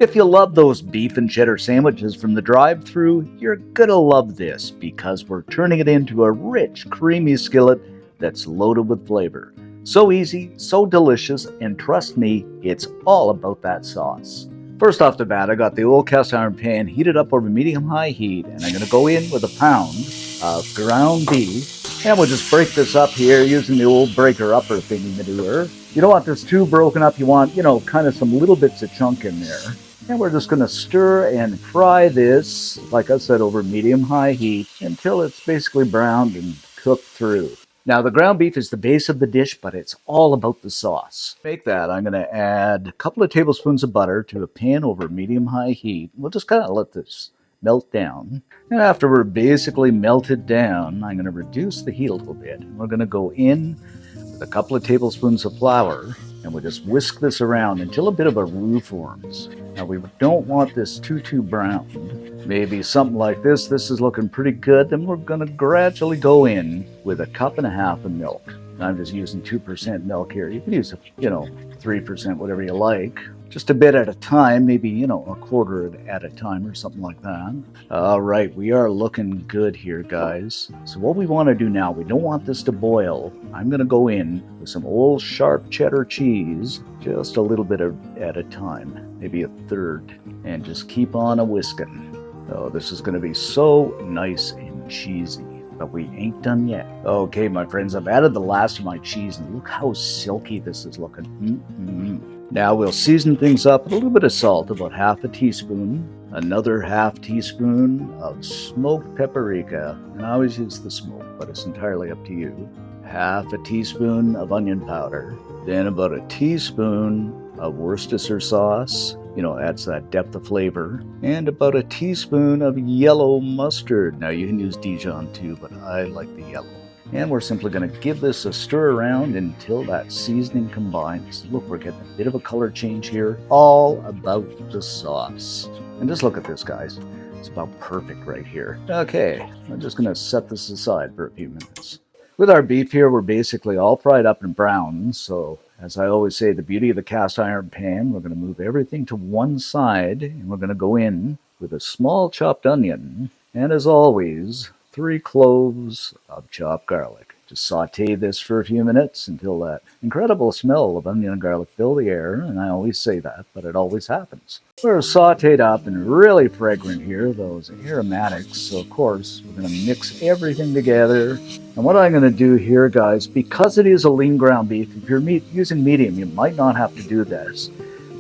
If you love those beef and cheddar sandwiches from the drive-thru, you're gonna love this because we're turning it into a rich, creamy skillet that's loaded with flavor. So easy, so delicious, and trust me, it's all about that sauce. First off the bat, I got the old cast iron pan heated up over medium-high heat, and I'm gonna go in with a pound of ground beef, and we'll just break this up here using the old breaker upper thingy manure. You don't want this too broken up, you want, kind of some little bits of chunk in there. And we're just going to stir and fry this, like I said, over medium-high heat until it's basically browned and cooked through. Now, the ground beef is the base of the dish, but it's all about the sauce. To make that, I'm going to add a couple of tablespoons of butter to a pan over medium-high heat. We'll just kind of let this melt down. And after we're basically melted down, I'm going to reduce the heat a little bit. We're going to go in with a couple of tablespoons of flour, and we'll just whisk this around until a bit of a roux forms. Now, we don't want this too browned. Maybe something like this. This is looking pretty good. Then we're going to gradually go in with a cup and a half of milk. I'm just using 2% milk here. You can use, 3%, whatever you like. Just a bit at a time, maybe, a quarter at a time or something like that. All right, we are looking good here, guys. So what we want to do now, we don't want this to boil. I'm going to go in with some old sharp cheddar cheese, just a little bit at a time, maybe a third, and just keep on a whisking. Oh, this is going to be so nice and cheesy. But we ain't done yet. Okay, my friends, I've added the last of my cheese, and look how silky this is looking. Now we'll season things up with a little bit of salt, about half a teaspoon, another half teaspoon of smoked paprika, and I always use the smoke, but it's entirely up to you. Half a teaspoon of onion powder, then about a teaspoon of Worcestershire sauce, adds that depth of flavor, and about a teaspoon of yellow mustard. Now you can use Dijon too, but I like the yellow. And we're simply going to give this a stir around until that seasoning combines. Look, we're getting a bit of a color change here. All about the sauce. And just look at this, guys. It's about perfect right here. Okay, I'm just going to set this aside for a few minutes. With our beef here, we're basically all fried up and brown. So, as I always say, the beauty of the cast iron pan, we're going to move everything to one side. And we're going to go in with a small chopped onion. And as always, 3 cloves of chopped garlic. Just saute this for a few minutes until that incredible smell of onion and garlic fill the air, and I always say that, but it always happens. We're sauteed up and really fragrant here, those aromatics, so of course we're going to mix everything together. And what I'm going to do here, guys, because it is a lean ground beef, if you're using medium, you might not have to do this,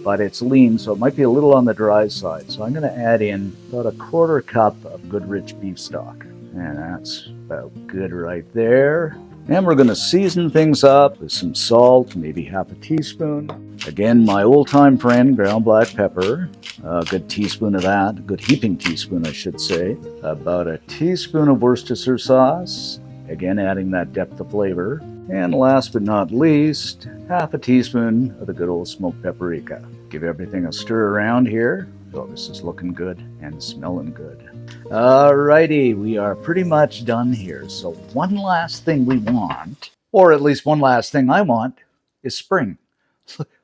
but it's lean, so it might be a little on the dry side. So I'm going to add in about a quarter cup of good rich beef stock. And that's about good right there. And we're going to season things up with some salt, maybe half a teaspoon. Again, my old-time friend, ground black pepper. A good teaspoon of that, a good heaping teaspoon, I should say. About a teaspoon of Worcestershire sauce. Again, adding that depth of flavor. And last but not least, half a teaspoon of the good old smoked paprika. Give everything a stir around here. Oh, this is looking good and smelling good. Alrighty, we are pretty much done here. So one last thing we want, or at least one last thing I want, is spring.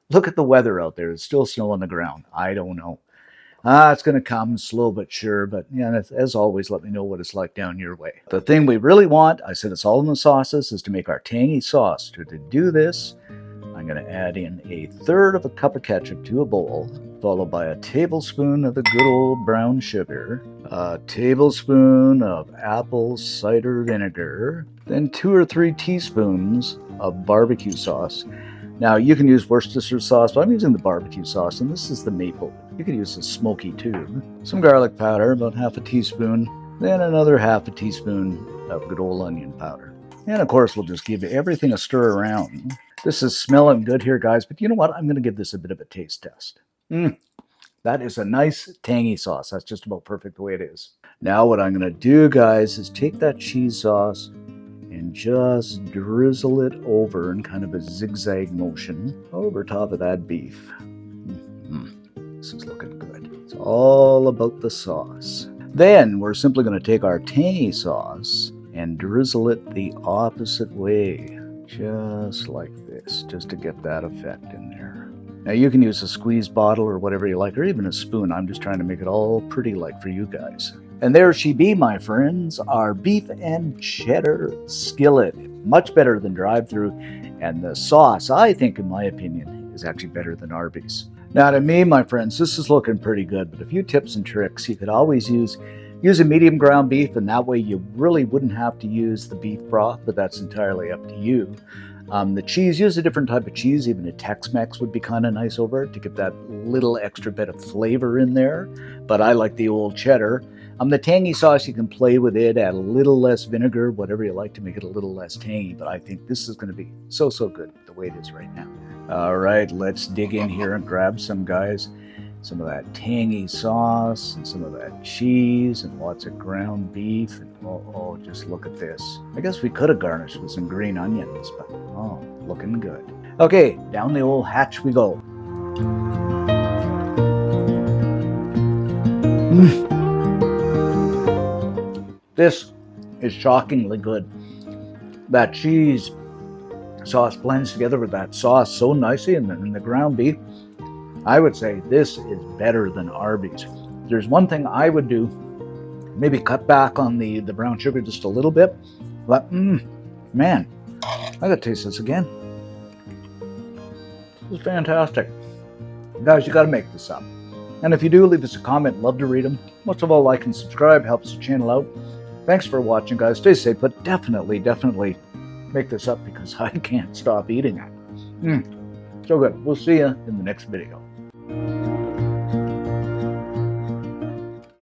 Look at the weather out there. It's still snow on the ground. I don't know. It's going to come slow but sure. But as always, let me know what it's like down your way. The thing we really want, I said it's all in the sauces, is to make our tangy sauce. To do this, I'm going to add in a third of a cup of ketchup to a bowl, followed by a tablespoon of the good old brown sugar, a tablespoon of apple cider vinegar, then 2 or 3 teaspoons of barbecue sauce. Now, you can use Worcestershire sauce, but I'm using the barbecue sauce, and this is the maple. You could use the smoky too. Some garlic powder, about half a teaspoon, then another half a teaspoon of good old onion powder. And of course, we'll just give everything a stir around. This is smelling good here, guys, but you know what? I'm going to give this a bit of a taste test. That is a nice tangy sauce. That's just about perfect the way it is. Now what I'm going to do, guys, is take that cheese sauce and just drizzle it over in kind of a zigzag motion over top of that beef. This is looking good. It's all about the sauce. Then we're simply going to take our tangy sauce and drizzle it the opposite way, just like this, just to get that effect in there. Now you can use a squeeze bottle or whatever you like, or even a spoon. I'm just trying to make it all pretty like for you guys. And there she be, my friends, our beef and cheddar skillet. Much better than Drive-Thru. And the sauce, I think, in my opinion, is actually better than Arby's. Now to me, my friends, this is looking pretty good, but a few tips and tricks. You could always use a medium ground beef, and that way you really wouldn't have to use the beef broth, but that's entirely up to you. The cheese, use a different type of cheese. Even a Tex-Mex would be kind of nice over it to get that little extra bit of flavor in there. But I like the old cheddar. The tangy sauce, you can play with it, add a little less vinegar, whatever you like to make it a little less tangy. But I think this is going to be so good the way it is right now. All right, let's dig in here and grab some, guys. Some of that tangy sauce and some of that cheese and lots of ground beef. And oh, just look at this. I guess we could have garnished with some green onions, but oh, looking good. Okay, down the old hatch we go. This is shockingly good. That cheese sauce blends together with that sauce so nicely, and the ground beef. I would say this is better than Arby's. There's one thing I would do, maybe cut back on the brown sugar just a little bit. But man, I gotta taste this again. This is fantastic. Guys, you gotta make this up. And if you do, leave us a comment. Love to read them. Most of all, like and subscribe. Helps the channel out. Thanks for watching, guys. Stay safe, but definitely make this up because I can't stop eating it. So good. We'll see you in the next video.